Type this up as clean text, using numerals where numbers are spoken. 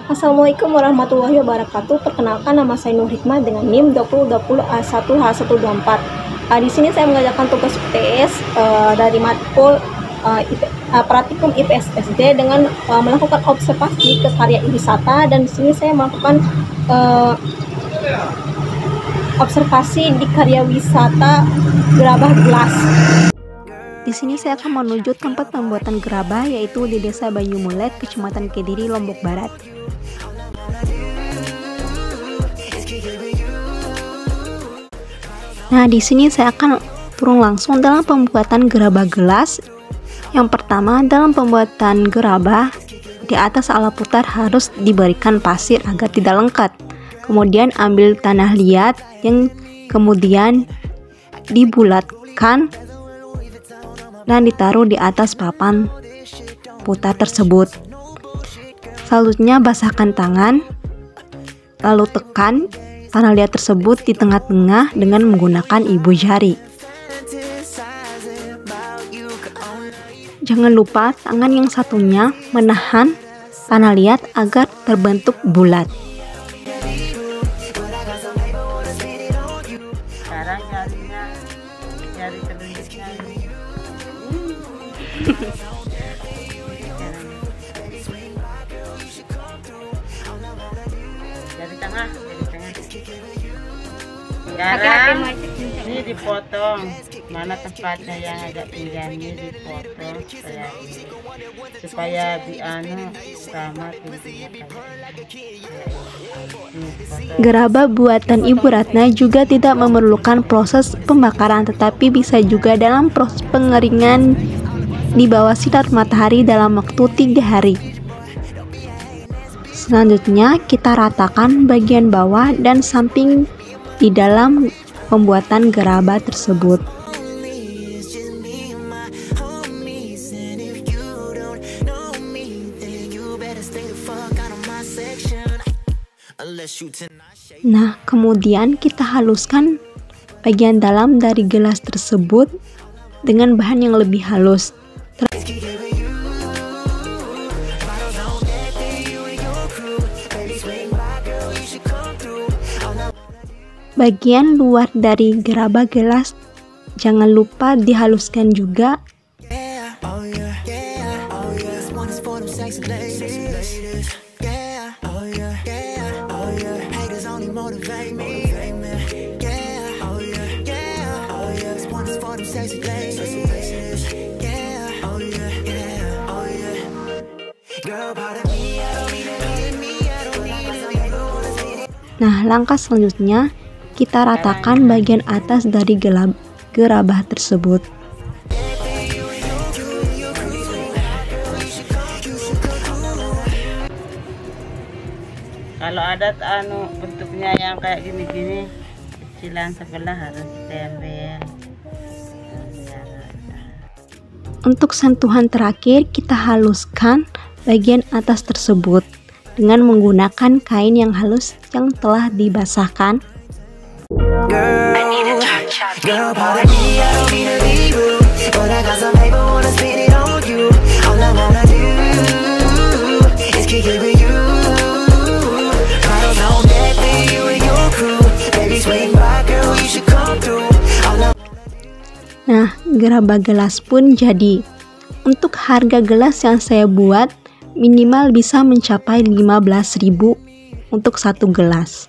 Assalamualaikum warahmatullahi wabarakatuh. Perkenalkan, nama saya Nur Hikmah dengan NIM 2020A1H124. Di sini saya mengerjakan tugas UTS dari matkul Praktikum IPS SD dengan melakukan observasi ke karya wisata, dan di sini saya melakukan observasi di karya wisata gerabah gelas. Di sini saya akan menuju tempat pembuatan gerabah, yaitu di Desa Banyumulet, Kecamatan Kediri, Lombok Barat. Nah, di sini saya akan turun langsung dalam pembuatan gerabah gelas. Yang pertama, dalam pembuatan gerabah, di atas alat putar harus diberikan pasir agar tidak lengket. Kemudian ambil tanah liat yang kemudian dibulatkan dan ditaruh di atas papan putar tersebut. Selanjutnya basahkan tangan, lalu tekan tanah liat tersebut di tengah-tengah dengan menggunakan ibu jari. Jangan lupa tangan yang satunya menahan tanah liat agar terbentuk bulat. Sekarang jari telunjuknya ini. Jari tengah. Sekarang ini dipotong, mana tempatnya yang agak tinggi ini dipotong supaya sama tingginya. Gerabah buatan Ibu Ratna juga tidak memerlukan proses pembakaran, tetapi bisa juga dalam proses pengeringan di bawah sinar matahari dalam waktu 3 hari. Selanjutnya kita ratakan bagian bawah dan samping di dalam pembuatan gerabah tersebut. Nah, kemudian kita haluskan bagian dalam dari gelas tersebut dengan bahan yang lebih halus. Bagian luar dari gerabah gelas jangan lupa dihaluskan juga. Nah, langkah selanjutnya kita ratakan bagian atas dari gerabah tersebut. Kalau ada bentuknya yang kayak gini-gini, kecilan sebelah harus ditempel. Untuk sentuhan terakhir, kita haluskan bagian atas tersebut dengan menggunakan kain yang halus yang telah dibasahkan. Girl, pardon me, I don't mean to be rude, but I got some paper, wanna spend it on you. All I wanna do is kick it with you. Bottles on deck for you and your crew. Baby, swing by, girl, you should come through. Nah, gerabah gelas pun jadi. Untuk harga gelas yang saya buat minimal bisa mencapai 15.000 untuk satu gelas.